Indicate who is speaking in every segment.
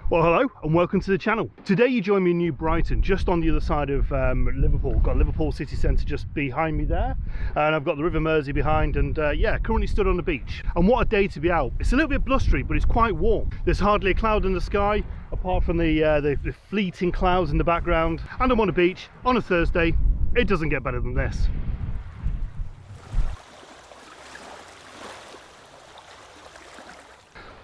Speaker 1: Well, hello and welcome to the channel. Today you join me in New Brighton, just on the other side of Liverpool. Got Liverpool city centre just behind me there, and I've got the River Mersey behind, and yeah, currently stood on the beach. And what a day to be out. It's a little bit blustery, but it's quite warm. There's hardly a cloud in the sky, apart from the fleeting clouds in the background. And I'm on a beach on a Thursday. It doesn't get better than this.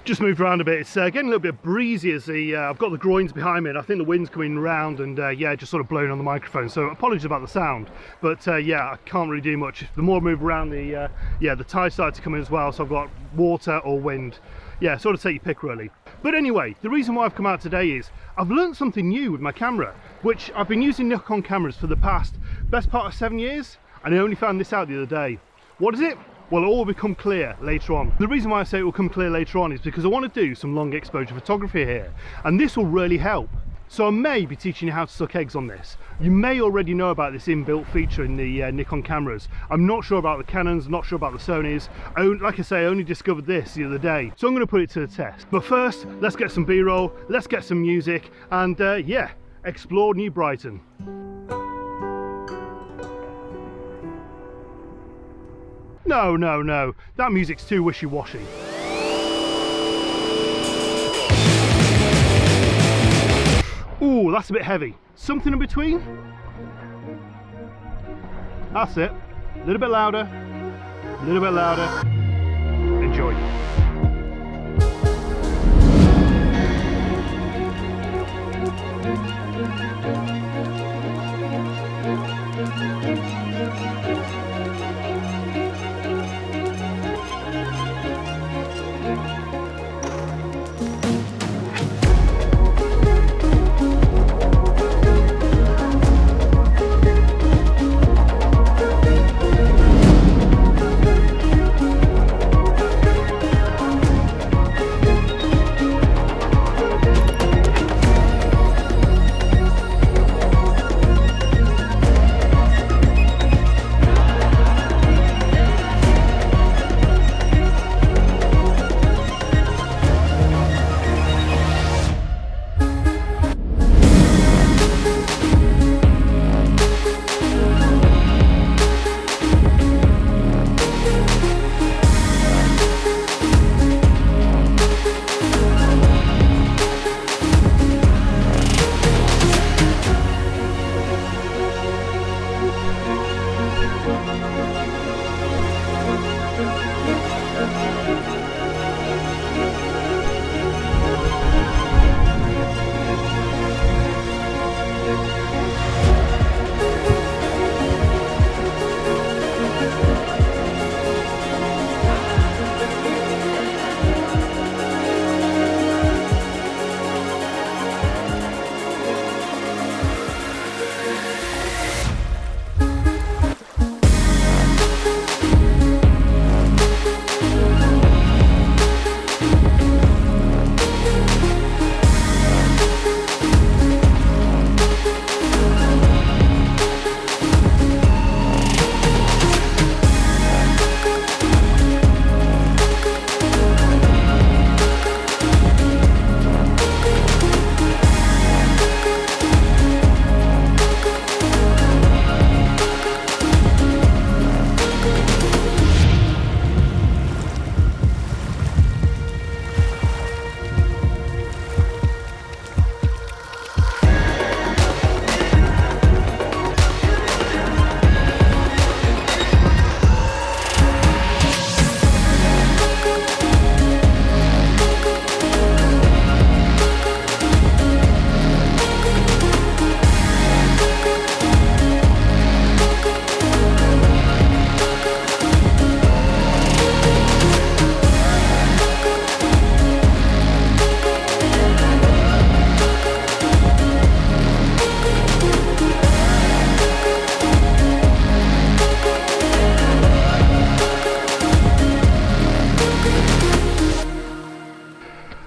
Speaker 1: Just moved around a bit. It's getting a little bit breezy as I've got the groins behind me, and I think the wind's coming round and yeah, just sort of blowing on the microphone. So apologies about the sound, but yeah, I can't really do much. The more I move around, the tide started to come in as well. So I've got water or wind. Yeah, sort of take your pick really. But anyway, the reason why I've come out today is I've learned something new with my camera, which I've been using Nikon cameras for the best part of 7 years, and I only found this out the other day. What is it? Well, it all will become clear later on. The reason why I say it will come clear later on is because I want to do some long exposure photography here, and this will really help. So I may be teaching you how to suck eggs on this. You may already know about this inbuilt feature in the Nikon cameras. I'm not sure about the Canons, not sure about the Sonys. Like I say, I only discovered this the other day, so I'm going to put it to the test. But first, let's get some B-roll, let's get some music, and yeah, explore New Brighton. No, that music's too wishy-washy. Ooh, that's a bit heavy. Something in between? That's it. A little bit louder, a little bit louder. Enjoy.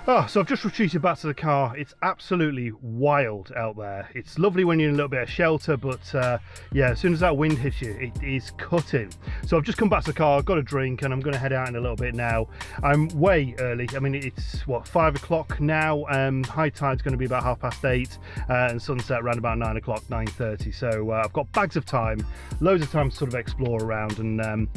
Speaker 1: Oh, so I've just retreated back to the car. It's absolutely wild out there. It's lovely when you're in a little bit of shelter, but yeah, as soon as that wind hits you, it is cutting. So I've just come back to the car, I've got a drink, and I'm going to head out in a little bit now. I'm way early. I mean, it's what, 5 o'clock now. High tide's going to be about 8:30, and sunset around about 9 o'clock, 9:30. So I've got bags of time, loads of time to sort of explore around, and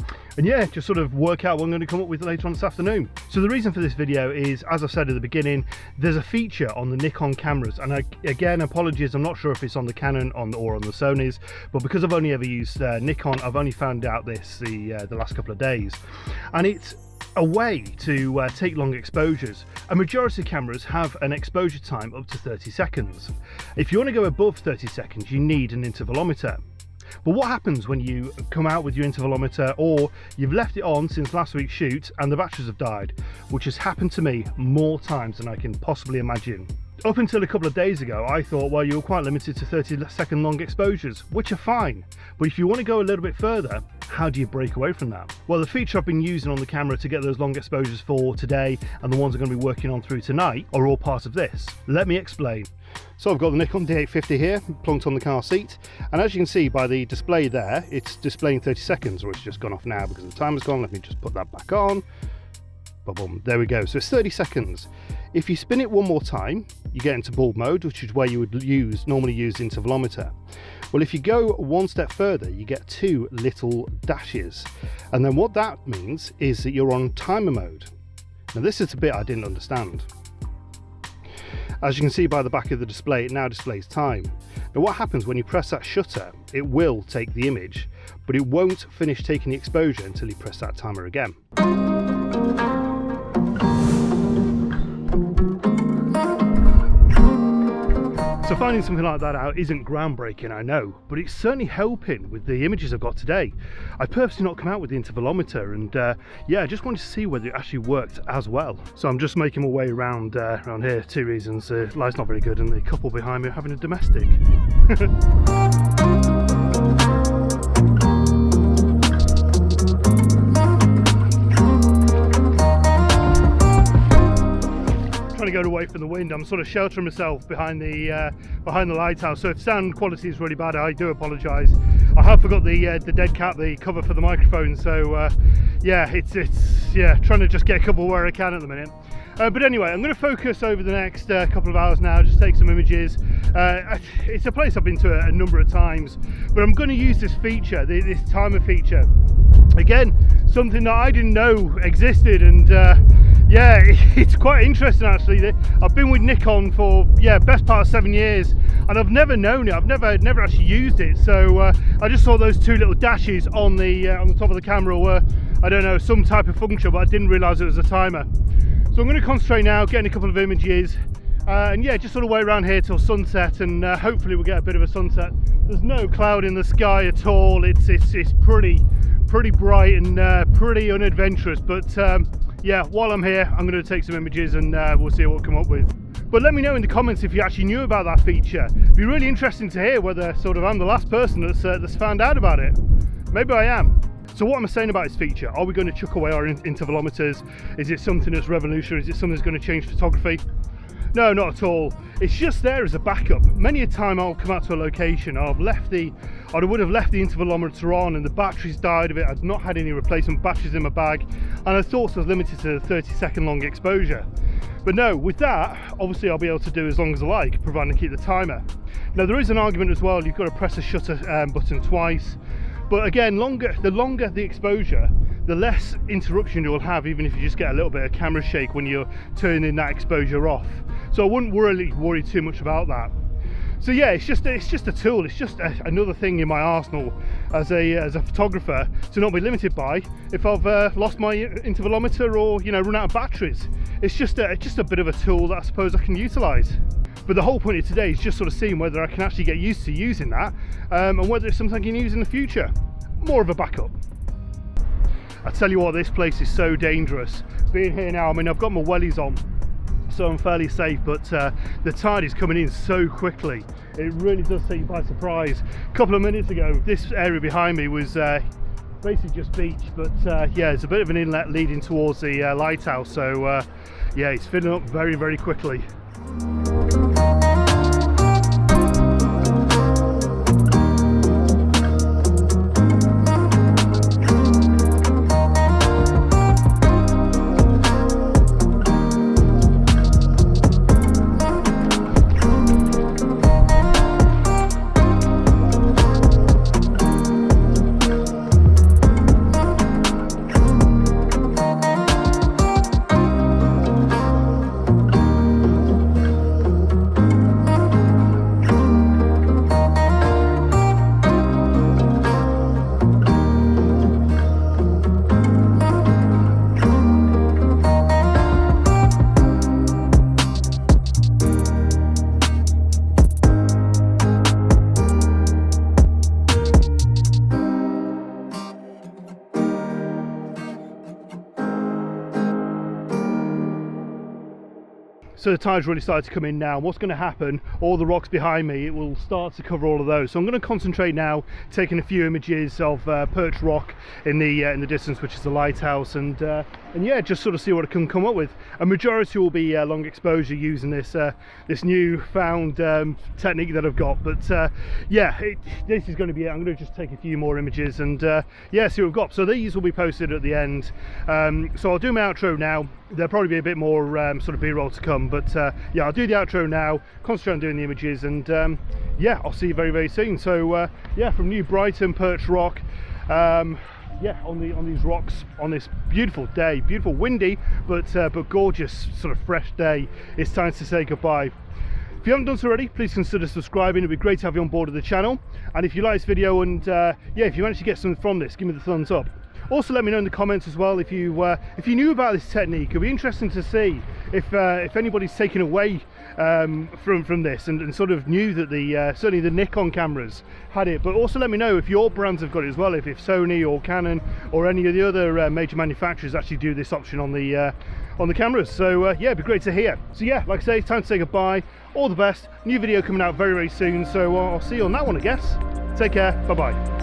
Speaker 1: yeah, just sort of work out what I'm going to come up with later on this afternoon. So the reason for this video is, as I've said at the beginning, there's a feature on the Nikon cameras, and again, apologies, I'm not sure if it's on the Canon or on the Sonys, but because I've only ever used Nikon, I've only found out this the last couple of days, and it's a way to take long exposures. A majority of cameras have an exposure time up to 30 seconds. If you want to go above 30 seconds, you need an intervalometer. But what happens when you come out with your intervalometer, or you've left it on since last week's shoot and the batteries have died, which has happened to me more times than I can possibly imagine. Up until a couple of days ago, I thought, well, you're quite limited to 30-second long exposures, which are fine. But if you want to go a little bit further, how do you break away from that? Well, the feature I've been using on the camera to get those long exposures for today, and the ones I'm going to be working on through tonight, are all part of this. Let me explain. So I've got the Nikon D850 here, plunked on the car seat, and as you can see by the display there, it's displaying 30 seconds, or it's just gone off now because the timer's gone. Let me just put that back on. Boom, there we go. So it's 30 seconds. If you spin it one more time, you get into bulb mode, which is where you would normally use intervalometer. Well, if you go one step further, you get two little dashes. And then what that means is that you're on timer mode. Now this is the bit I didn't understand. As you can see by the back of the display, it now displays time. Now what happens when you press that shutter, it will take the image, but it won't finish taking the exposure until you press that timer again. So finding something like that out isn't groundbreaking, I know, but it's certainly helping with the images I've got today. I purposely not come out with the intervalometer, and yeah, I just wanted to see whether it actually worked as well. So I'm just making my way around here. Two reasons: light's not very good, and the couple behind me are having a domestic. Trying to get away from the wind. I'm sort of sheltering myself behind the lighthouse, so if sound quality is really bad, I do apologise. I have forgot the dead cat, the cover for the microphone, so yeah, it's trying to just get a couple where I can at the minute. But anyway, I'm going to focus over the next couple of hours now, just take some images. It's a place I've been to a number of times, but I'm going to use this feature, this timer feature. Again, something that I didn't know existed, and yeah, it's quite interesting actually. I've been with Nikon for best part of 7 years, and I've never known it. I've never actually used it. So I just saw those two little dashes on the top of the camera were, I don't know, some type of function, but I didn't realise it was a timer. So I'm going to concentrate now, getting a couple of images, and yeah, just sort of wait around here till sunset, and hopefully we'll get a bit of a sunset. There's no cloud in the sky at all. It's pretty bright and pretty unadventurous, but yeah, while I'm here, I'm going to take some images, and we'll see what we'll come up with. But let me know in the comments if you actually knew about that feature. It'd be really interesting to hear whether sort of I'm the last person that's found out about it. Maybe I am. So what am I saying about this feature? Are we going to chuck away our intervalometers? Is it something that's revolutionary? Is it something that's going to change photography? No, not at all. It's just there as a backup. Many a time I'll come out to a location, I would have left the intervalometer on and the batteries died of it. I'd not had any replacement batteries in my bag, and I thought I was limited to the 30-second long exposure. But no, with that, obviously I'll be able to do as long as I like, providing I keep the timer. Now there is an argument as well, you've got to press the shutter button twice. But again, the longer the exposure, the less interruption you'll have, even if you just get a little bit of camera shake when you're turning that exposure off. So I wouldn't really worry too much about that. So yeah, it's just a tool. It's just another thing in my arsenal as a photographer to not be limited by if I've lost my intervalometer or run out of batteries. It's just a bit of a tool that I suppose I can utilise. But the whole point of today is just sort of seeing whether I can actually get used to using that, and whether it's something I can use in the future. More of a backup. I tell you what, this place is so dangerous. Being here now, I mean, I've got my wellies on, so I'm fairly safe, but the tide is coming in so quickly. It really does take you by surprise. A couple of minutes ago, this area behind me was basically just beach, but yeah, it's a bit of an inlet leading towards the lighthouse, so yeah, it's filling up very, very quickly. So the tide's really started to come in now. What's going to happen, all the rocks behind me, it will start to cover all of those. So I'm going to concentrate now, taking a few images of perched rock in the distance, which is the lighthouse, and yeah, just sort of see what I can come up with. A majority will be long exposure using this this new found technique that I've got, but yeah, this is going to be it. I'm going to just take a few more images and yeah, see what we've got. So these will be posted at the end. So I'll do my outro now. There'll probably be a bit more sort of b-roll to come, but yeah, I'll do the outro now, concentrate on doing the images, and yeah, I'll see you very, very soon. So yeah, from New Brighton, perched rock, yeah, on these rocks on this beautiful day, beautiful windy but gorgeous sort of fresh day. It's time to say goodbye. If you haven't done so already, please consider subscribing. It'd be great to have you on board of the channel, and if you like this video and yeah, if you manage to get something from this, give me the thumbs up. Also, let me know in the comments as well if you knew about this technique. It'd be interesting to see if anybody's taken away from this and sort of knew that certainly the Nikon cameras had it. But also let me know if your brands have got it as well, if Sony or Canon or any of the other major manufacturers actually do this option on the cameras. So yeah, it'd be great to hear. So yeah, like I say, it's time to say goodbye. All the best. New video coming out very, very soon. So I'll see you on that one, I guess. Take care. Bye bye.